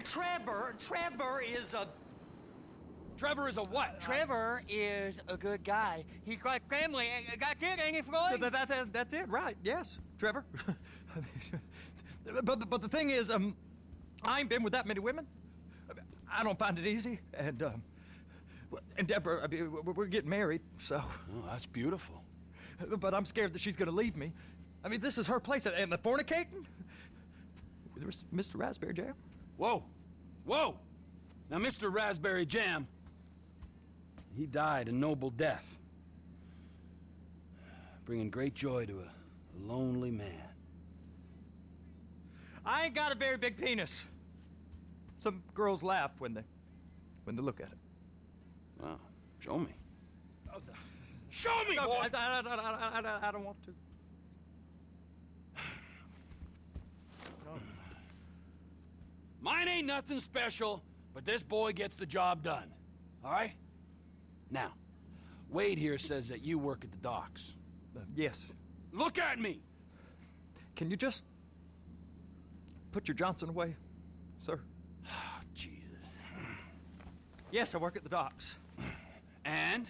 Trevor is Trevor is a... Trevor is a what? Trevor is a good guy. He's like family. That's it, ain't it, Floyd? That's it, right? Yes, Trevor. but the thing is, I ain't been with that many women. I don't find it easy, and Deborah, I mean, we're getting married, so. Oh, that's beautiful. But I'm scared that she's gonna leave me. I mean, this is her place, and the fornicating? There's Mr. Raspberry Jam. Whoa, whoa! Now, Mr. Raspberry Jam, he died a noble death, bringing great joy to a lonely man. I ain't got a very big penis. Some girls laugh when they look at it. Wow, show me. Oh, Show me, no, boy! I don't want to. Mine ain't nothing special, but this boy gets the job done. All right? Now, Wade here says that you work at the docks. Yes. Look at me! Can you just put your Johnson away, sir? Oh, Jesus. Yes, I work at the docks. And?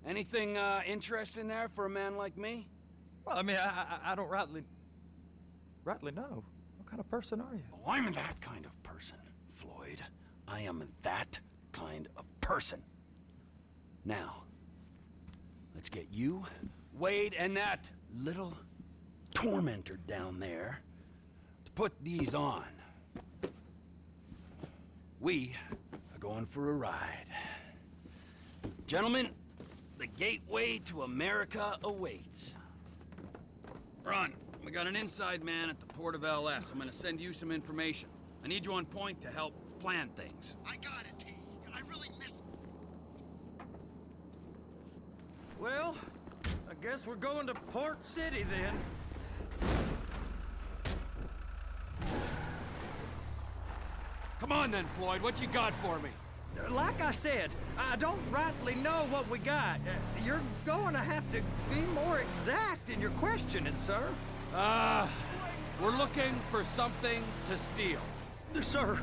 Anything interesting there for a man like me? Well, I mean, I don't rightly know. What kind of person are you? Oh, I'm that kind of person, Floyd. I am that kind of person. Now, let's get you, Wade, and that little tormentor down there to put these on. We are going for a ride. Gentlemen, the gateway to America awaits. Ron, we got an inside man at the port of LS. I'm gonna send you some information. I need you on point to help plan things. I got it, T. I really miss... Well, I guess we're going to Port City then. Come on then, Floyd. What you got for me? Like I said, I don't rightly know what we got. You're going to have to be more exact in your questioning, sir. We're looking for something to steal. Sir,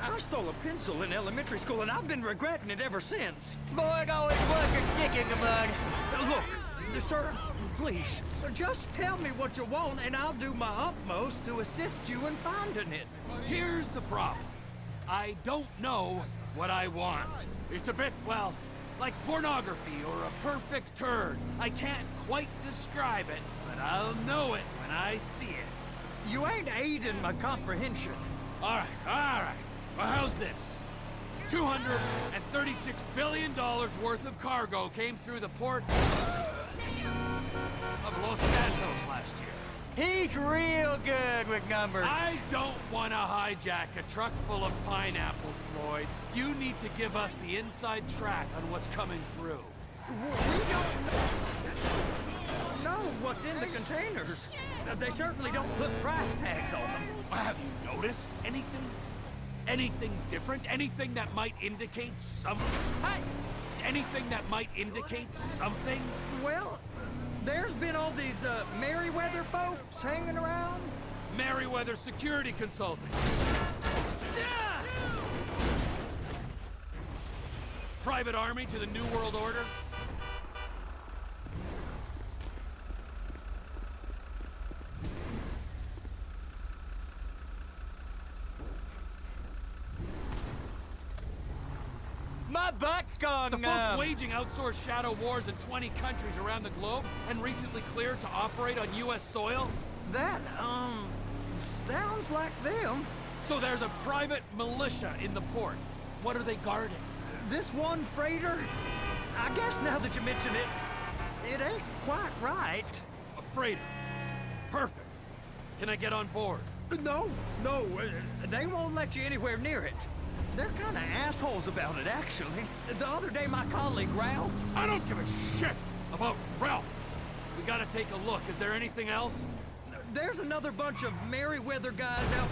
I stole a pencil in elementary school, and I've been regretting it ever since. Floyd always was a stick in the mud. Look, sir, please, just tell me what you want, and I'll do my utmost to assist you in finding it. Here's the problem. I don't know what I want. It's a bit, well, like pornography or a perfect turd. I can't quite describe it, but I'll know it when I see it. You ain't aiding my comprehension. All right. Well, how's this? $236 billion worth of cargo came through the port of Los Santos last year. He's real good with numbers. I don't want to hijack a truck full of pineapples, Floyd. You need to give us the inside track on what's coming through. We don't know what's in the containers. They certainly don't put price tags on them. Have you noticed anything? Anything different? Anything that might indicate something? Hey! Anything that might indicate something? Well, there's been all these Merryweather folks hanging around. Merryweather Security Consulting. Private Army to the New World Order. My butt's gone The folks numb. waging outsourced shadow wars in 20 countries around the globe and recently cleared to operate on U.S. soil? That, sounds like them. So there's a private militia in the port. What are they guarding? This one freighter, I guess now that you mention it, it ain't quite right. A freighter. Perfect. Can I get on board? No, they won't let you anywhere near it. They're kind of assholes about it, actually. The other day, my colleague, Ralph... I don't give a shit about Ralph. We gotta take a look. Is there anything else? There's another bunch of Merryweather guys out...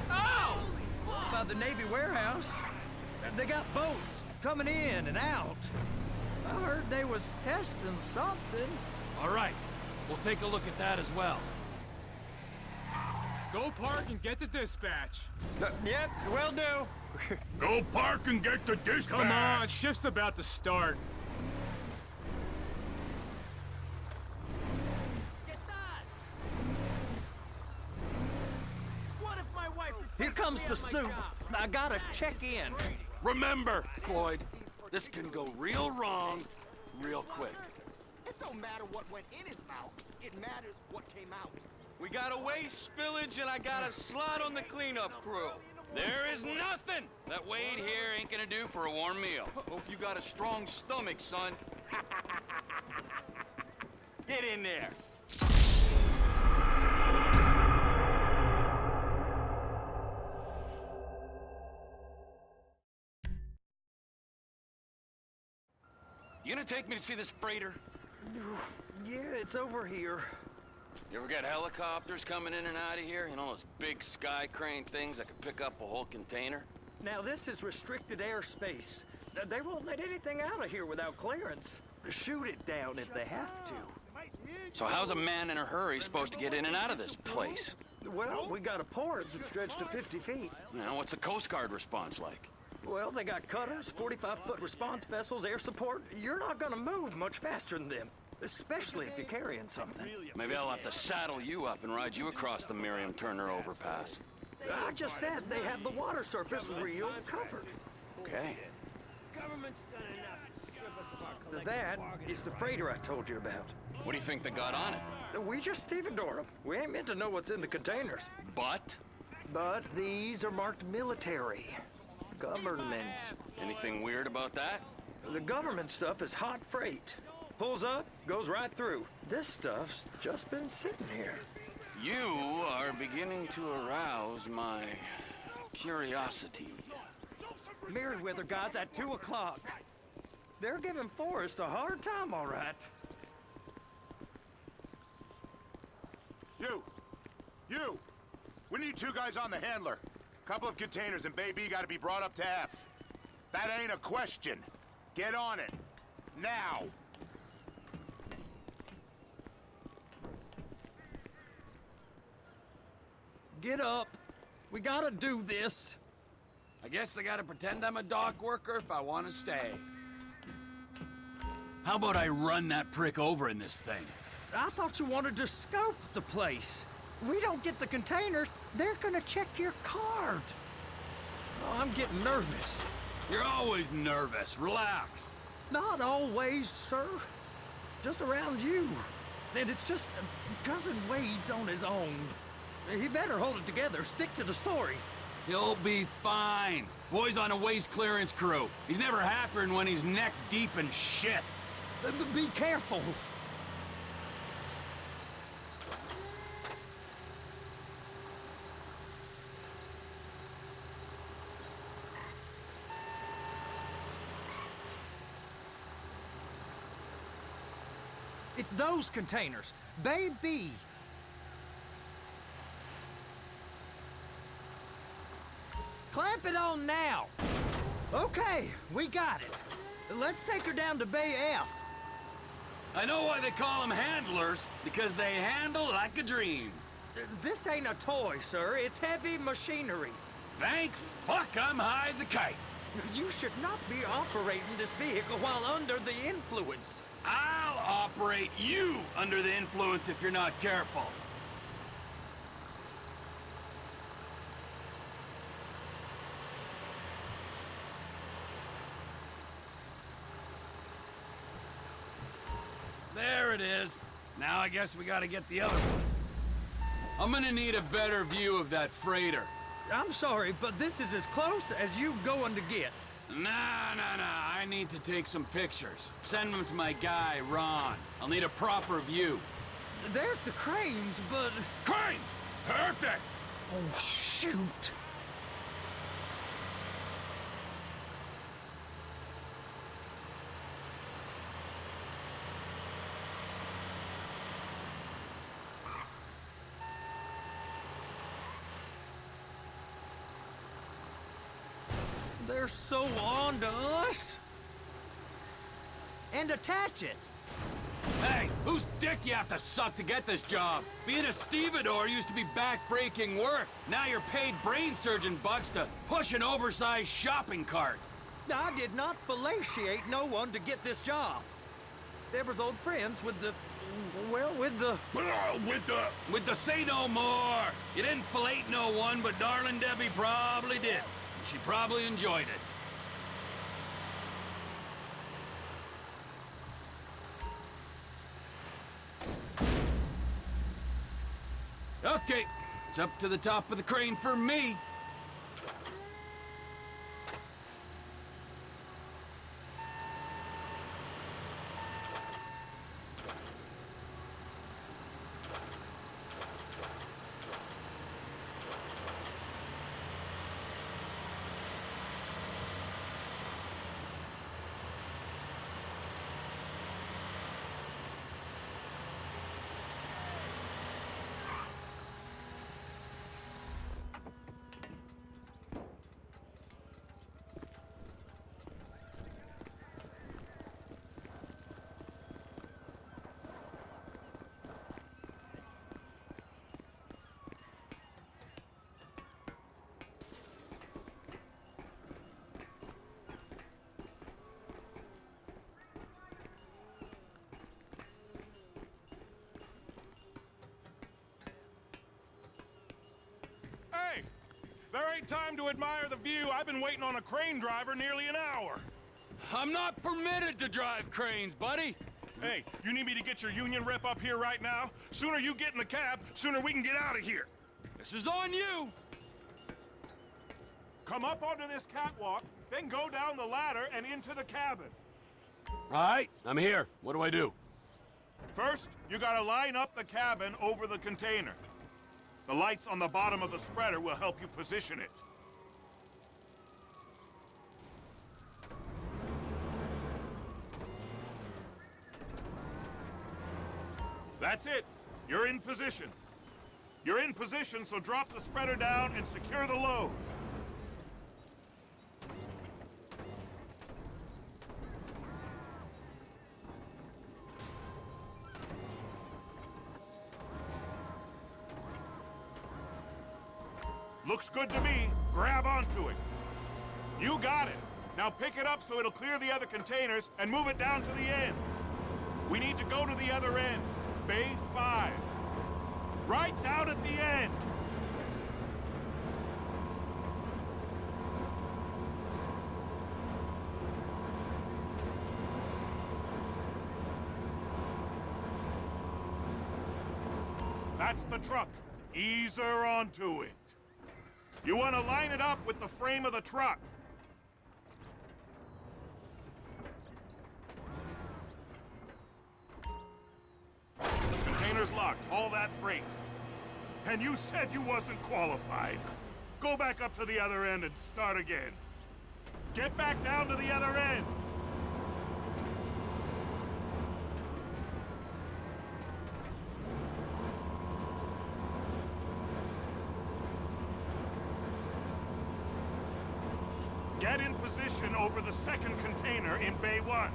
Oh! by the Navy warehouse. They got boats coming in and out. I heard they was testing something. All right. We'll take a look at that as well. Go park and get the dispatch. Yep, will do. Go park and get the dispatch. Come on, shift's about to start. Here comes the soup. I gotta check in. Remember, Floyd, this can go real wrong real quick. It don't matter what went in his mouth. It matters what came out. We got a waste spillage and I got a slot on the cleanup crew. There is nothing that Wade here ain't gonna do for a warm meal. Hope you got a strong stomach, son. Get in there. You gonna take me to see this freighter? Yeah, it's over here. You ever got helicopters coming in and out of here? You know, those big sky crane things that could pick up a whole container? Now, this is restricted airspace. They won't let anything out of here without clearance. Shoot it down if they have to. So how's a man in a hurry supposed to get in and out of this place? Well, we got a port that stretched to 50 feet. You know, what's the Coast Guard response like? Well, they got cutters, 45-foot response vessels, air support. You're not gonna move much faster than them, especially if you're carrying something. Maybe I'll have to saddle you up and ride you across the Miriam Turner overpass. I just said they have the water surface real covered. Okay. That is the freighter I told you about. What do you think they got on it? We just stevedore them. We ain't meant to know what's in the containers. But? But these are marked military. Government. Anything weird about that? The government stuff is hot freight. Pulls up, goes right through. This stuff's just been sitting here. You are beginning to arouse my curiosity. Merriweather guys at 2 o'clock. They're giving Forrest a hard time, all right. You! We need 2 guys on the handler. Couple of containers and Bay B gotta be brought up to F. That ain't a question. Get on it. Now! Get up. We gotta do this. I guess I gotta pretend I'm a dock worker if I want to stay. How about I run that prick over in this thing? I thought you wanted to scope the place. We don't get the containers, they're gonna check your card. Oh, I'm getting nervous. You're always nervous. Relax. Not always, sir. Just around you. And it's just Cousin Wade's on his own. He better hold it together, stick to the story. He'll be fine. Boy's on a waste clearance crew. He's never happier than when he's neck deep in shit. Be careful. It's those containers. Bay B. Clamp it on now. Okay, we got it. Let's take her down to Bay F. I know why they call them handlers, because they handle like a dream. This ain't a toy, sir. It's heavy machinery. Thank fuck I'm high as a kite. You should not be operating this vehicle while under the influence. I'll operate you under the influence if you're not careful. There it is. Now I guess we gotta get the other one. I'm gonna need a better view of that freighter. I'm sorry, but this is as close as you going to get. Nah. I need to take some pictures. Send them to my guy, Ron. I'll need a proper view. There's the cranes, but... Crane! Perfect! Oh, shoot. They're so on to us. And attach it. Hey, whose dick you have to suck to get this job? Being a stevedore used to be back-breaking work. Now you're paid brain surgeon bucks to push an oversized shopping cart. I did not fellatiate no one to get this job. Deborah's old friends with the... well, with the... With the say no more. You didn't fillet no one, but darling Debbie probably did. She probably enjoyed it. Okay, it's up to the top of the crane for me. Hey, there ain't time to admire the view. I've been waiting on a crane driver nearly an hour. I'm not permitted to drive cranes, buddy. Hey, you need me to get your union rep up here right now? Sooner you get in the cab, sooner we can get out of here. This is on you. Come up onto this catwalk, then go down the ladder and into the cabin. All right, I'm here. What do I do? First, you gotta line up the cabin over the container. The lights on the bottom of the spreader will help you position it. That's it. You're in position. You're in position, so drop the spreader down and secure the load. Looks good to me. Grab onto it. You got it. Now pick it up so it'll clear the other containers and move it down to the end. We need to go to the other end. Bay 5. Right down at the end. That's the truck. Ease her onto it. You want to line it up with the frame of the truck. Container's locked. All that freight. And you said you wasn't qualified. Go back up to the other end and start again. Get back down to the other end. Get in position over the second container in Bay 1.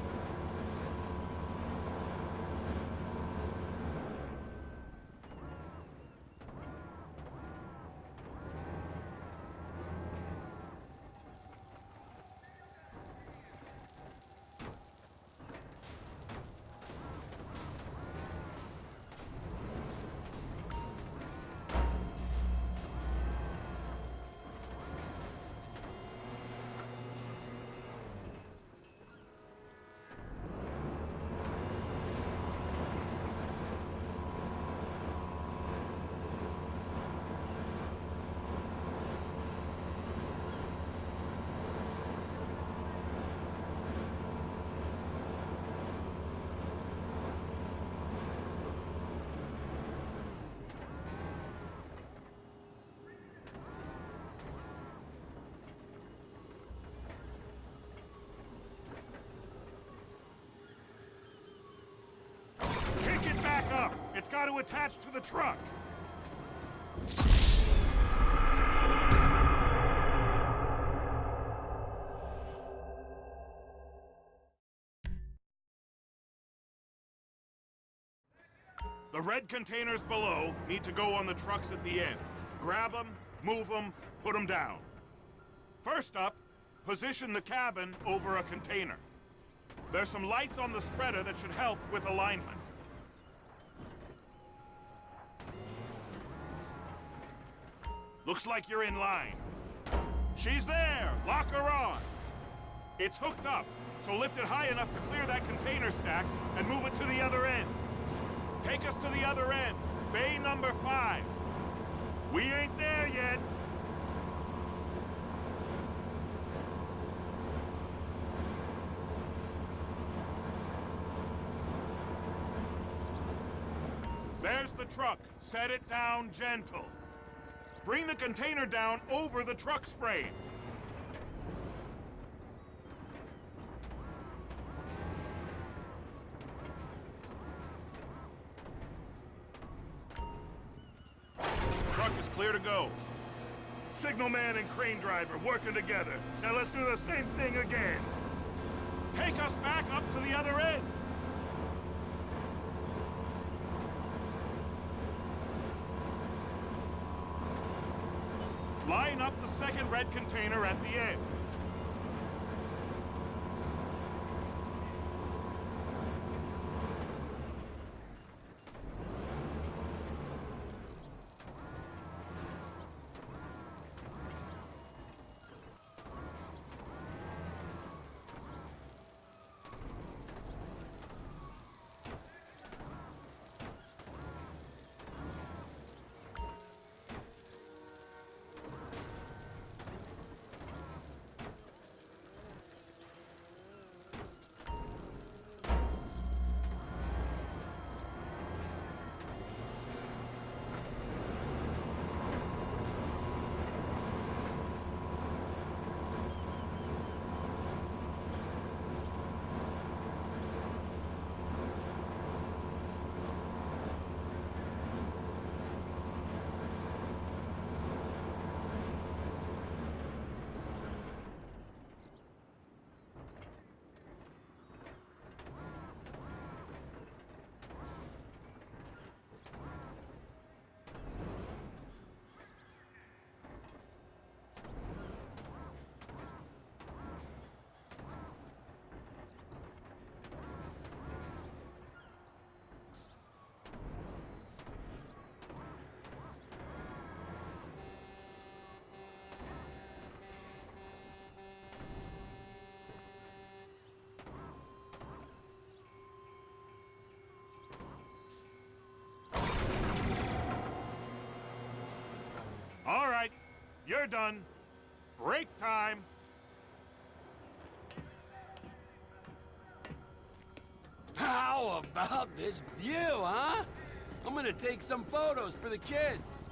Pick it back up. It's got to attach to the truck. red containers below need to go on the trucks at the end. Grab them, move them, put them down. First up, position the cabin over a container. There's some lights on the spreader that should help with alignment. Looks like you're in line. She's there! Lock her on! It's hooked up, so lift it high enough to clear that container stack and move it to the other end. Take us to the other end, bay number 5. We ain't there yet. There's the truck. Set it down gentle. Bring the container down over the truck's frame. Truck is clear to go. Signalman and crane driver working together. Now let's do the same thing again. Take us back up to the other end. Line up the second red container at the end. All right, you're done. Break time. How about this view, huh? I'm gonna take some photos for the kids.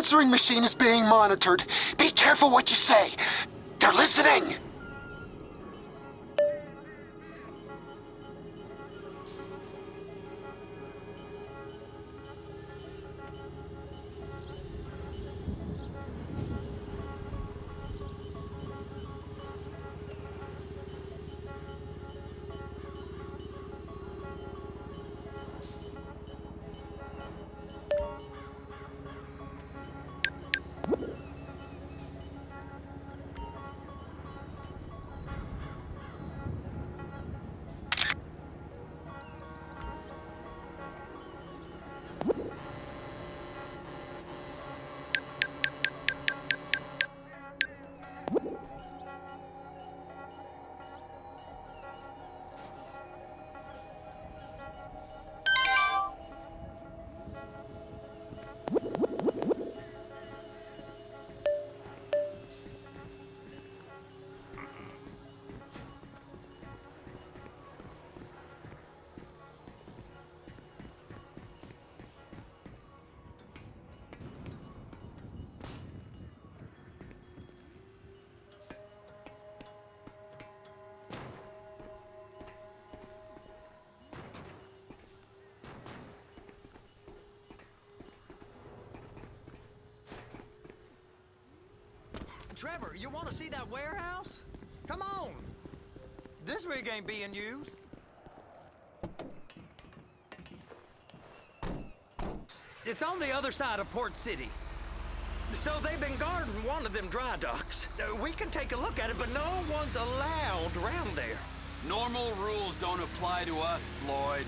answering machine is being monitored. Be careful what you say. They're listening. Trevor, you want to see that warehouse? Come on. This rig ain't being used. It's on the other side of Port City. So they've been guarding one of them dry docks. We can take a look at it, but no one's allowed around there. Normal rules don't apply to us, Floyd.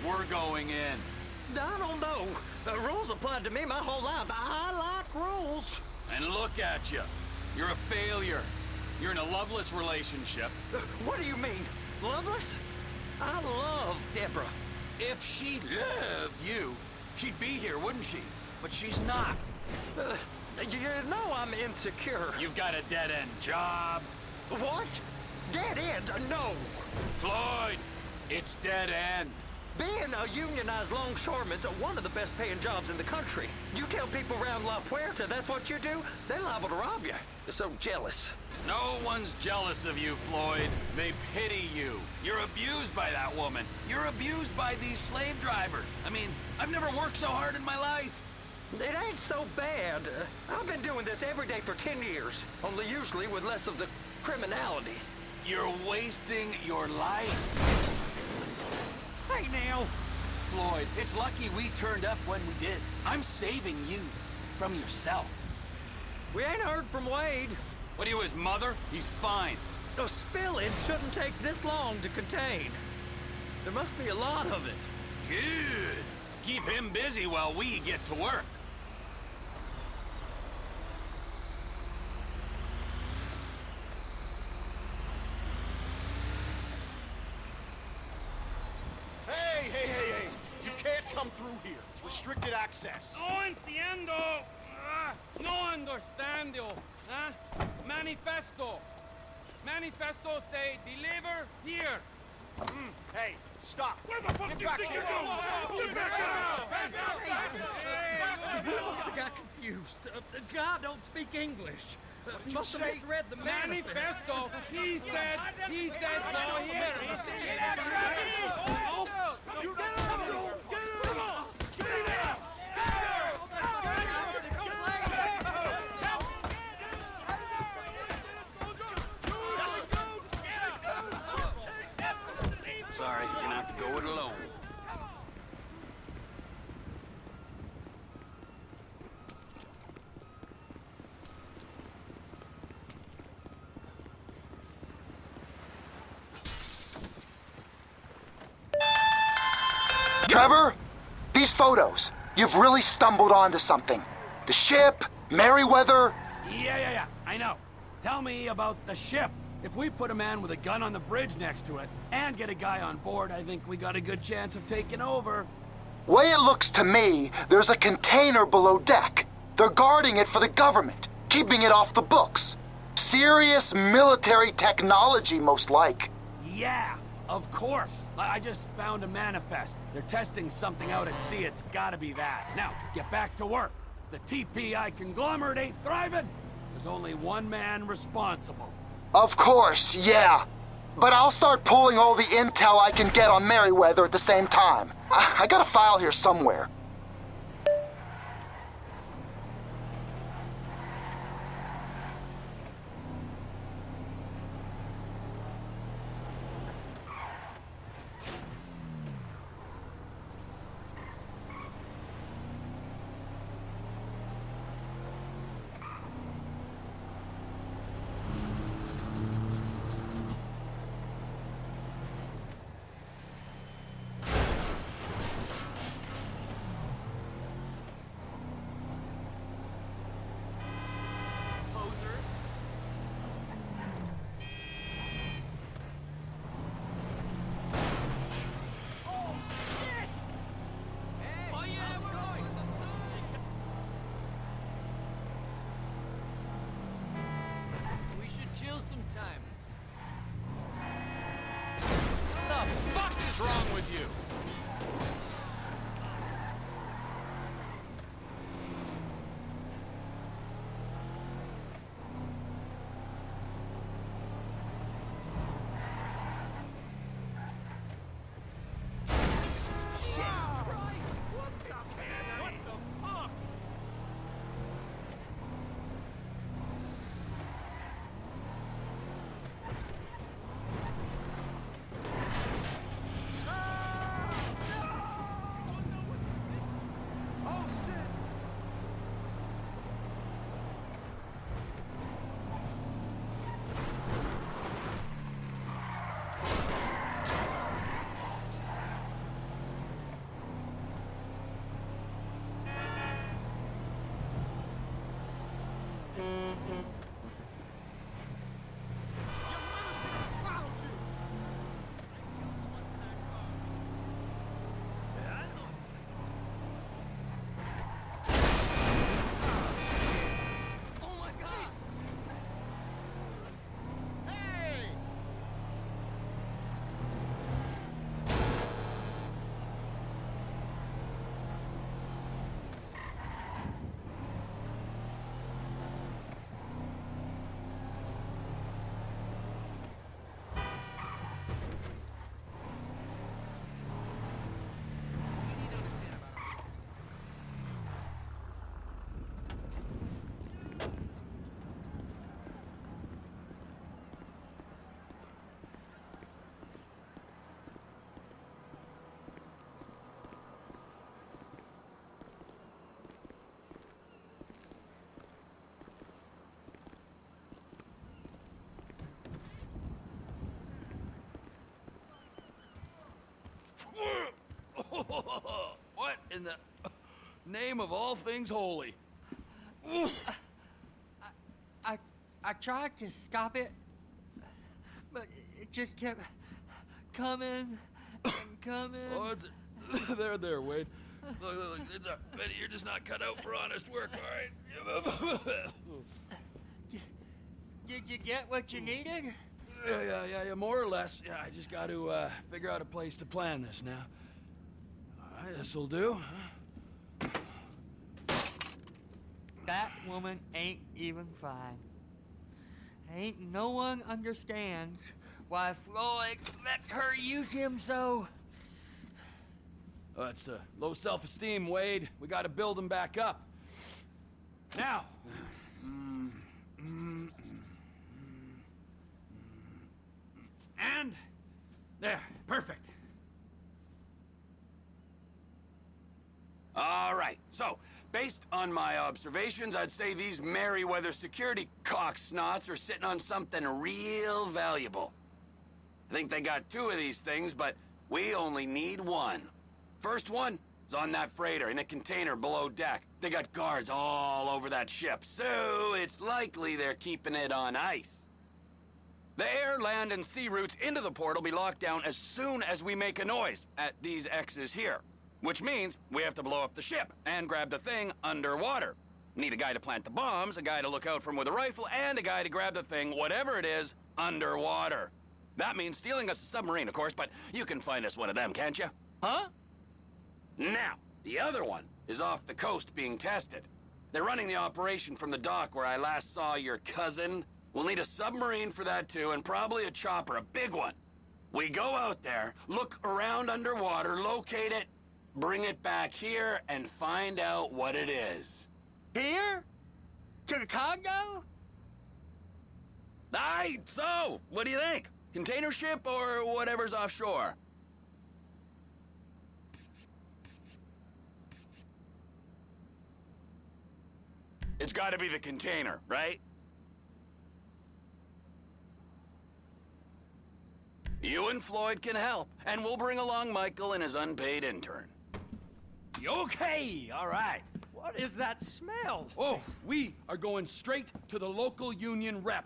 We're going in. I don't know. Rules applied to me my whole life. I like rules. And look at you. You're a failure. You're in a loveless relationship. What do you mean? Loveless? I love Deborah. If she loved you, she'd be here, wouldn't she? But she's not. You know I'm insecure. You've got a dead-end job. What? Dead end? No. Floyd, it's dead end. Being a unionized longshoreman's one of the best paying jobs in the country. You tell people around La Puerta that's what you do, they're liable to rob you. They're so jealous. No one's jealous of you, Floyd. They pity you. You're abused by that woman. You're abused by these slave drivers. I mean, I've never worked so hard in my life. It ain't so bad. I've been doing this every day for 10 years, only usually with less of the criminality. You're wasting your life. Hey, now. Floyd, it's lucky we turned up when we did. I'm saving you from yourself. We ain't heard from Wade. What are you, his mother? He's fine. A spillage shouldn't take this long to contain. There must be a lot of it. Good. Keep him busy while we get to work. Hey! You can't come through here. It's restricted access. No entiendo. No understando. Manifesto. Manifesto say deliver here. Hey, stop. Where the fuck Get do back you think here. you're going? Get back He must have got confused. God don't speak English. Must have say? misread the manifesto. Manifesto. He said no here. Sorry, you're gonna have to go it alone. Trevor, these photos. You've really stumbled onto something. The ship, Merryweather. Yeah. I know. Tell me about the ship. If we put a man with a gun on the bridge next to it and get a guy on board, I think we got a good chance of taking over. Way it looks to me, there's a container below deck. They're guarding it for the government, keeping it off the books. Serious military technology, most like. Yeah, of course. I just found a manifest. They're testing something out at sea. It's gotta be that. Now, get back to work. the TPI conglomerate ain't thriving, there's only one man responsible. Of course, yeah. But I'll start pulling all the intel I can get on Merryweather at the same time. I got a file here somewhere. Chill sometime. What the fuck is wrong with you? What in the name of all things holy? I tried to stop it, but it just kept coming and coming. Oh, it's there, Wade. Look, Betty, you're just not cut out for honest work, all right? Did you get what you needed? Yeah, more or less. Yeah, I just got to figure out a place to plan this now. All right, this'll do. That woman ain't even fine. Ain't no one understands why Floyd lets her use him so. Oh, that's low self-esteem, Wade. We got to build him back up. Now. And there, perfect. All right, so based on my observations, I'd say these Merryweather security cocksnots are sitting on something real valuable. I think they got 2 of these things, but we only need 1. First one is on that freighter in a container below deck. They got guards all over that ship, so it's likely they're keeping it on ice. The air, land, and sea routes into the port will be locked down as soon as we make a noise at these X's here. Which means we have to blow up the ship and grab the thing underwater. Need a guy to plant the bombs, a guy to look out for him with a rifle, and a guy to grab the thing, whatever it is, underwater. That means stealing us a submarine, of course, but you can find us one of them, can't you? Huh? Now, the other one is off the coast being tested. They're running the operation from the dock where I last saw your cousin. We'll need a submarine for that too, and probably a chopper, a big one. We go out there, look around underwater, locate it, bring it back here, and find out what it is. Here? To the Congo? Aye, so, what do you think? Container ship or whatever's offshore? It's gotta be the container, right? You and Floyd can help, and we'll bring along Michael and his unpaid intern. Okay, all right. What is that smell? Oh, we are going straight to the local union rep.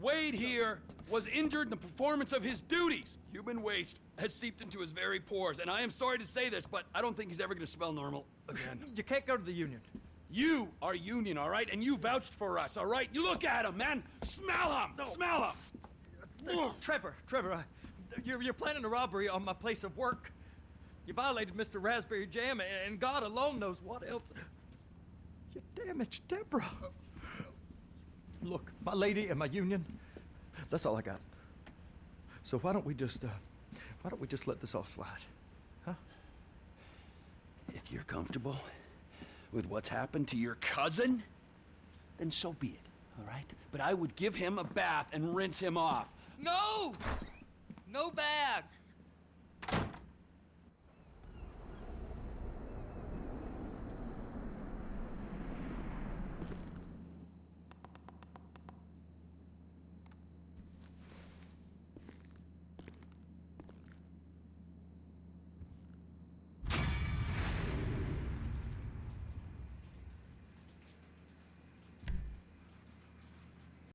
Wade here was injured in the performance of his duties. Human waste has seeped into his very pores, and I am sorry to say this, but I don't think he's ever gonna smell normal again. You can't go to the union. You are union, all right? And you vouched for us, all right? You look at him, man. Smell him. No. Smell him. Trevor, you're planning a robbery on my place of work. You violated Mr. Raspberry Jam, and God alone knows what else. You damaged Deborah. Look, my lady and my union, that's all I got. So why don't we just let this all slide, huh? If you're comfortable with what's happened to your cousin, then so be it, all right? But I would give him a bath and rinse him off. No! No bags!